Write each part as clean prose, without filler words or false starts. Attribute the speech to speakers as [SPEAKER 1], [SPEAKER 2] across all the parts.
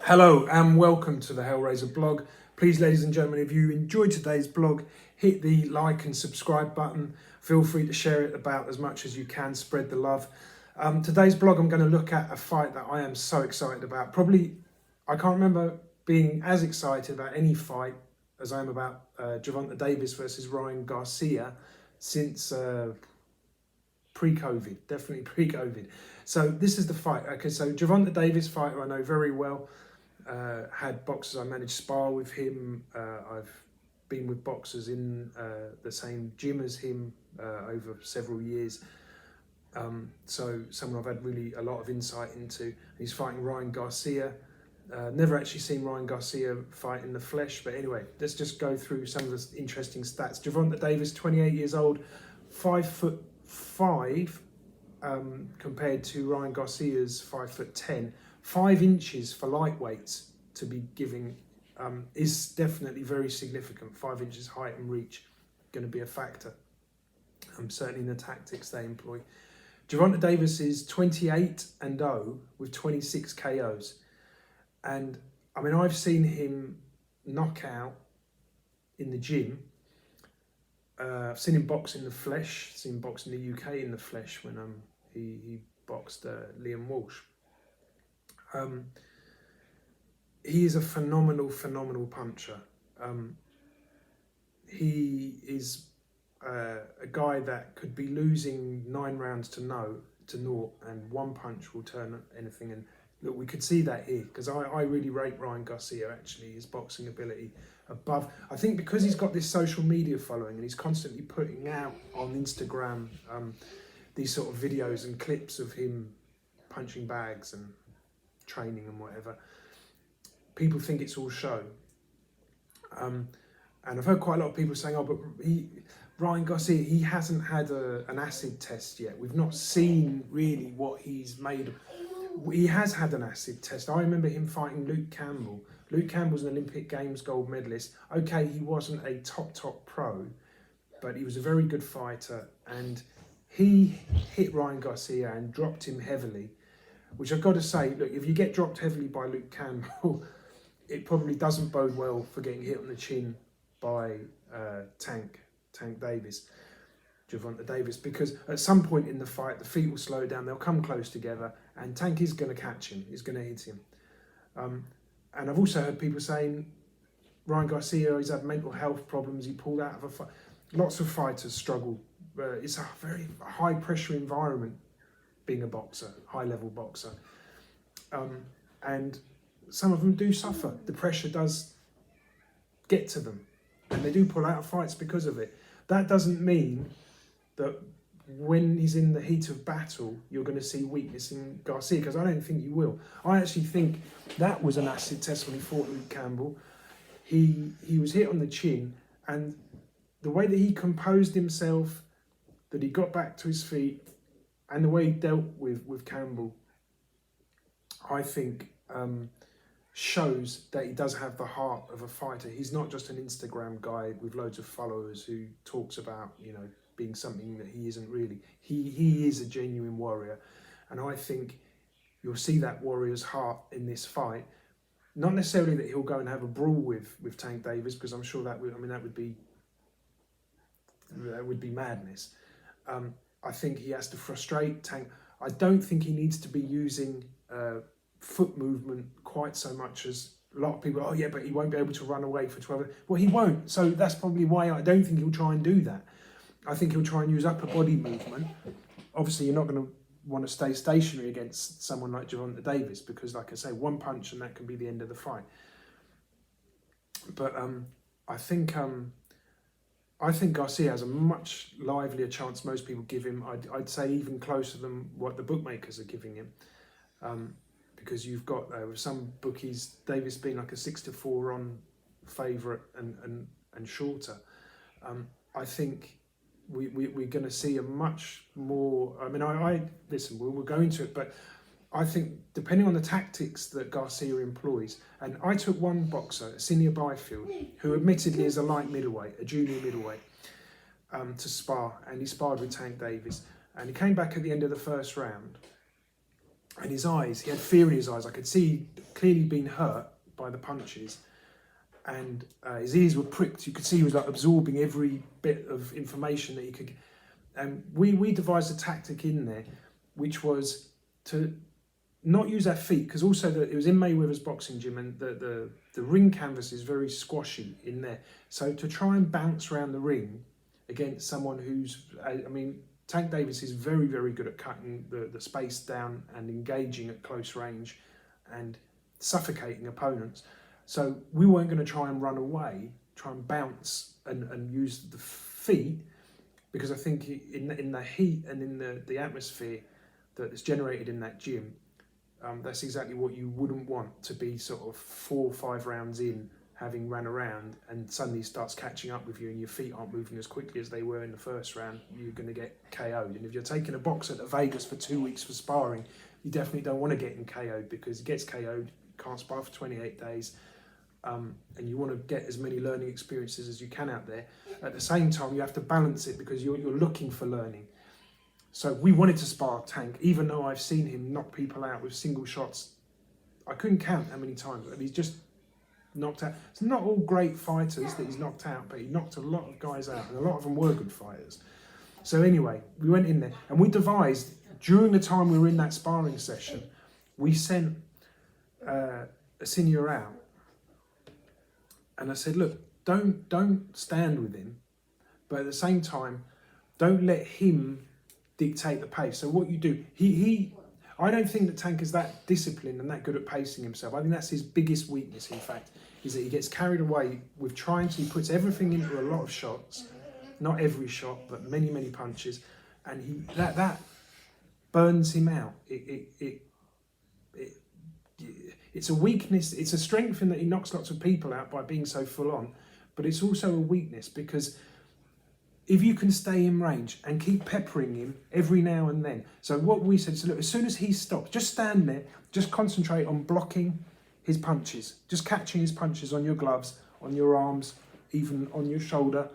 [SPEAKER 1] Hello and welcome to the Hellraiser blog. Please, ladies and gentlemen, if you enjoyed today's blog, hit the like and subscribe button. Feel free to share it about as much as you can, spread the love. Today's blog, I'm going to look at a fight that I am so excited about. Probably, I can't remember being as excited about any fight as I am about Gervonta Davis versus Ryan Garcia since pre-COVID, definitely pre-COVID. So this is the fight. Okay, so Gervonta Davis, fighter I know very well. Had boxers I managed spar with him. I've been with boxers in the same gym as him over several years. So someone I've had really a lot of insight into. He's fighting Ryan Garcia. Never actually seen Ryan Garcia fight in the flesh, but anyway, let's just go through some of the interesting stats. Gervonta Davis, 28 years old, 5'5", compared to Ryan Garcia's 5'10". 5 inches for lightweights to be giving is definitely very significant. 5 inches height and reach going to be a factor. Certainly in the tactics they employ. Gervonta Davis is 28-0 with 26 KOs. And I mean, I've seen him knock out in the gym. I've seen him box in the flesh, seen him box in the UK in the flesh when he boxed Liam Walsh. He is a phenomenal puncher. He is a guy that could be losing 9 rounds to 0, and one punch will turn anything. And look, we could see that here, because I really rate Ryan Garcia, actually, his boxing ability above. I think because he's got this social media following and he's constantly putting out on Instagram these sort of videos and clips of him punching bags and training and whatever, people think it's all show. And I've heard quite a lot of people saying, oh, but Ryan Garcia, he hasn't had an acid test yet. We've not seen really what he's made of. He has had an acid test. I remember him fighting Luke Campbell. Luke Campbell's an Olympic Games gold medalist. Okay, he wasn't a top pro, but he was a very good fighter, and he hit Ryan Garcia and dropped him heavily, which I've got to say, look, if you get dropped heavily by Luke Campbell, it probably doesn't bode well for getting hit on the chin by Tank Davis, Gervonta Davis, because at some point in the fight, the feet will slow down, they'll come close together, and Tank is going to catch him, he's going to hit him. And I've also heard people saying, Ryan Garcia, he's had mental health problems, he pulled out of a fight. Lots of fighters struggle. It's a very high pressure environment, being a boxer, high-level boxer. And some of them do suffer. The pressure does get to them, and they do pull out of fights because of it. That doesn't mean that when he's in the heat of battle, you're going to see weakness in Garcia, because I don't think you will. I actually think that was an acid test when he fought Luke Campbell. He was hit on the chin, and the way that he composed himself, that he got back to his feet, and the way he dealt with Campbell, I think shows that he does have the heart of a fighter. He's not just an Instagram guy with loads of followers who talks about, being something that he isn't really. He is a genuine warrior, and I think you'll see that warrior's heart in this fight. Not necessarily that he'll go and have a brawl with Tank Davis, because I'm sure that would be madness. I think he has to frustrate Tank. I don't think he needs to be using foot movement quite so much as a lot of people. Oh yeah, but he won't be able to run away for 12 hours. Well, he won't. So that's probably why I don't think he'll try and do that. I think he'll try and use upper body movement. Obviously, you're not going to want to stay stationary against someone like Gervonta Davis, because, like I say, one punch and that can be the end of the fight. But I think Garcia has a much livelier chance most people give him. I'd say even closer than what the bookmakers are giving him, because you've got with some bookies Davis being like a 6-4 on favourite and shorter. I think we're going to see a much more. I mean, I listen. We'll go into it, but I think depending on the tactics that Garcia employs, and I took one boxer, Senior Byfield, who admittedly is a light middleweight, a junior middleweight, to spar, and he sparred with Tank Davis, and he came back at the end of the first round, And his eyes, he had fear in his eyes. I could see he'd clearly been hurt by the punches. And his ears were pricked. You could see he was like absorbing every bit of information that he could. And we devised a tactic in there, which was to not use our feet, because also it was in Mayweather's boxing gym, and the ring canvas is very squashy in there. So to try and bounce around the ring against someone who's, I mean, Tank Davis is very, very good at cutting the space down and engaging at close range and suffocating opponents. So we weren't going to try and run away, try and bounce and use the feet, because I think in the heat and in the atmosphere that is generated in that gym, that's exactly what you wouldn't want to be sort of 4 or 5 rounds in, having ran around, and suddenly starts catching up with you and your feet aren't moving as quickly as they were in the first round. You're going to get KO'd. And if you're taking a boxer to Vegas for 2 weeks for sparring, you definitely don't want to get him KO'd, because he gets KO'd, can't spar for 28 days. And you want to get as many learning experiences as you can out there. At the same time, you have to balance it, because you're looking for learning. So we wanted to spar Tank, even though I've seen him knock people out with single shots. I couldn't count how many times, and he's just knocked out. It's not all great fighters that he's knocked out, but he knocked a lot of guys out, and a lot of them were good fighters. So anyway, we went in there, and we devised, during the time we were in that sparring session, we sent a senior out. And I said, look, don't stand with him, but at the same time, don't let him dictate the pace. So what you do, I don't think that Tank is that disciplined and that good at pacing himself. I think that's his biggest weakness, in fact, is that he gets carried away with trying to, he puts everything into a lot of shots, not every shot, but many, many punches, and that burns him out. It's a weakness, it's a strength in that he knocks lots of people out by being so full on, but it's also a weakness, because if you can stay in range and keep peppering him every now and then. So what we said is, look, as soon as he stops, just stand there, just concentrate on blocking his punches, just catching his punches on your gloves, on your arms, even on your shoulder,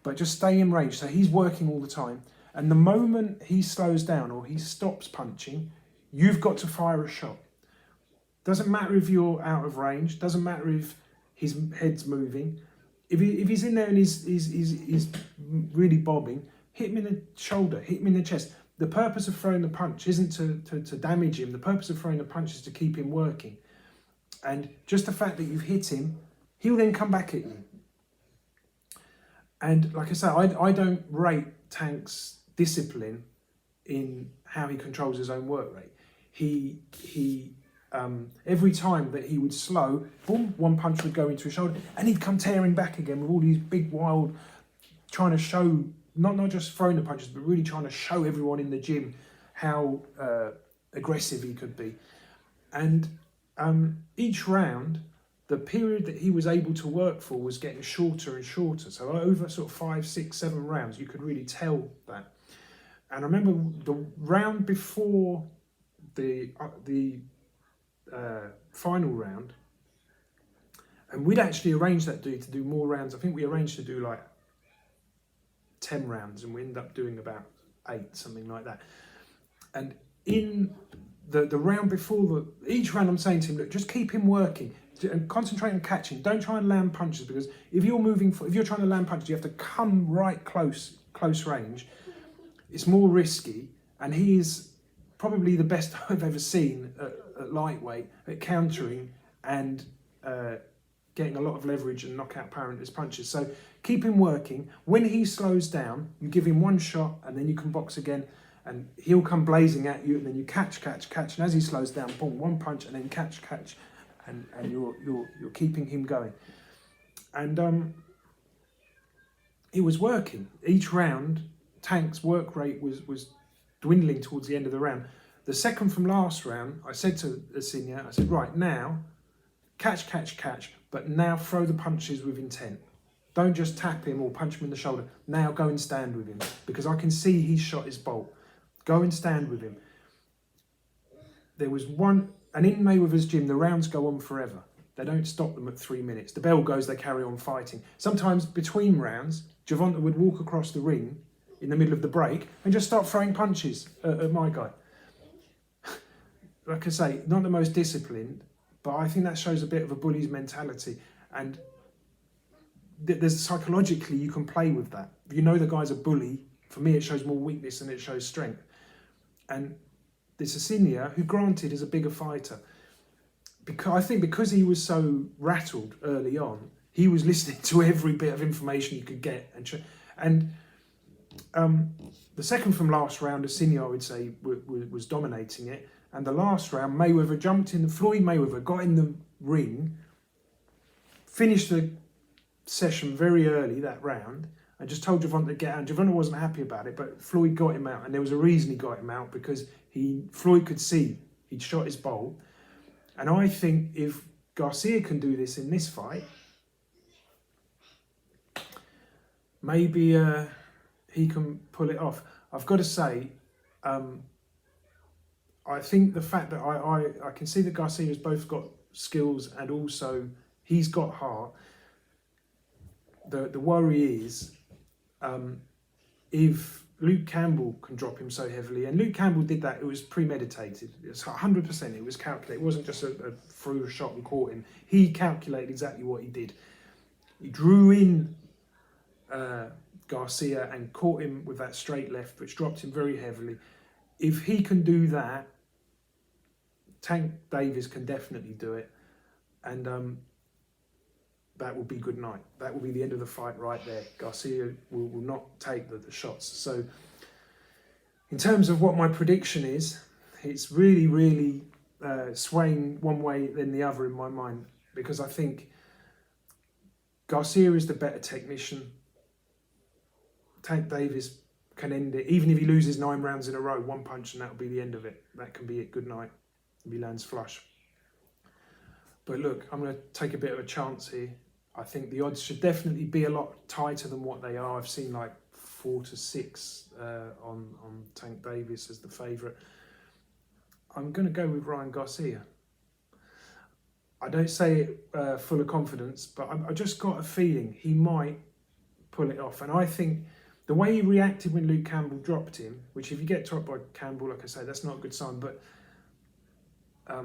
[SPEAKER 1] but just stay in range. So he's working all the time. And the moment he slows down or he stops punching, you've got to fire a shot. Doesn't matter if you're out of range, doesn't matter if his head's moving. If he's in there and he's really bobbing, hit him in the shoulder, hit him in the chest. The purpose of throwing the punch isn't to damage him. The purpose of throwing the punch is to keep him working. And just the fact that you've hit him, he'll then come back at you. And like I say, I don't rate Tank's discipline in how he controls his own work rate. Every time that he would slow, boom, one punch would go into his shoulder, and he'd come tearing back again with all these big, wild, trying to show, not just throwing the punches, but really trying to show everyone in the gym how aggressive he could be. And each round, the period that he was able to work for was getting shorter and shorter. So over sort of 5, 6, 7 rounds, you could really tell that. And I remember the round before the final round, and we'd actually arranged that dude to do more rounds. I think we arranged to do like 10 rounds, and we ended up doing about 8, something like that. And in the round before each round, I'm saying to him, look, just keep him working and concentrate on catching. Don't try and land punches, because if you're trying to land punches, you have to come right close range. It's more risky, and he is probably the best I've ever seen at lightweight at countering and getting a lot of leverage and knockout power into his punches. So keep him working. When he slows down, you give him one shot, and then you can box again, and he'll come blazing at you, and then you catch, and as he slows down, boom, one punch, and then catch, and you're keeping him going. And it was working. Each round, Tank's work rate was dwindling towards the end of the round. The second from last round, I said to the senior, I said, right, now, catch, but now throw the punches with intent. Don't just tap him or punch him in the shoulder. Now go and stand with him, because I can see he's shot his bolt. Go and stand with him. There was one, and in Mayweather's gym, the rounds go on forever. They don't stop them at 3 minutes. The bell goes, they carry on fighting. Sometimes between rounds, Gervonta would walk across the ring in the middle of the break and just start throwing punches at my guy. like I say, not the most disciplined, but I think that shows a bit of a bully's mentality. And there's psychologically, you can play with that. If you know the guy's a bully, for me, it shows more weakness than it shows strength. And this Asinia, who granted is a bigger fighter, because he was so rattled early on, he was listening to every bit of information he could get. And the second from last round, Asinia, I would say, was dominating it. And the last round, Mayweather jumped in. Floyd Mayweather got in the ring, finished the session very early that round, and just told Gervonta to get out. Gervonta wasn't happy about it, but Floyd got him out, and there was a reason he got him out, because Floyd could see he'd shot his bolt. And I think if Garcia can do this in this fight, maybe he can pull it off. I've got to say, I think the fact that I can see that Garcia's both got skills and also he's got heart. The worry is if Luke Campbell can drop him so heavily, and Luke Campbell did that, it was premeditated. It's 100%, it was calculated. It wasn't just a threw a shot and caught him. He calculated exactly what he did. He drew in Garcia and caught him with that straight left, which dropped him very heavily. If he can do that, Tank Davis can definitely do it. And that will be good night. That will be the end of the fight right there. Garcia will not take the shots. So in terms of what my prediction is, it's really, really swaying one way than the other in my mind, because I think Garcia is the better technician. Tank Davis can end it. Even if he loses 9 rounds in a row, one punch and that'll be the end of it. That can be it. Good night. If he lands flush. But look, I'm going to take a bit of a chance here. I think the odds should definitely be a lot tighter than what they are. I've seen like 4-6 on Tank Davis as the favourite. I'm going to go with Ryan Garcia. I don't say it full of confidence, but I just got a feeling he might pull it off. And I think the way he reacted when Luke Campbell dropped him, which if you get dropped by Campbell, like I say, that's not a good sign, but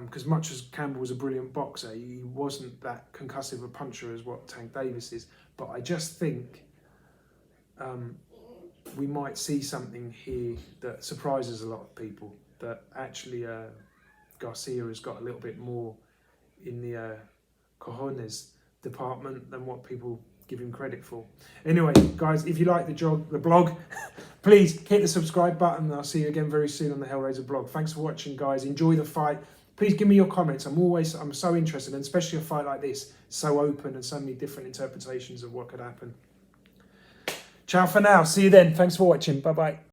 [SPEAKER 1] because much as Campbell was a brilliant boxer, he wasn't that concussive a puncher as what Tank Davis is. But I just think we might see something here that surprises a lot of people, that actually Garcia has got a little bit more in the cojones department than what people give him credit for. Anyway, guys, if you like the blog, please hit the subscribe button. I'll see you again very soon on the Hellraiser blog. Thanks for watching, guys. Enjoy the fight. Please give me your comments. I'm so interested, and especially a fight like this, so open and so many different interpretations of what could happen. Ciao for now. See you then. Thanks for watching. Bye-bye.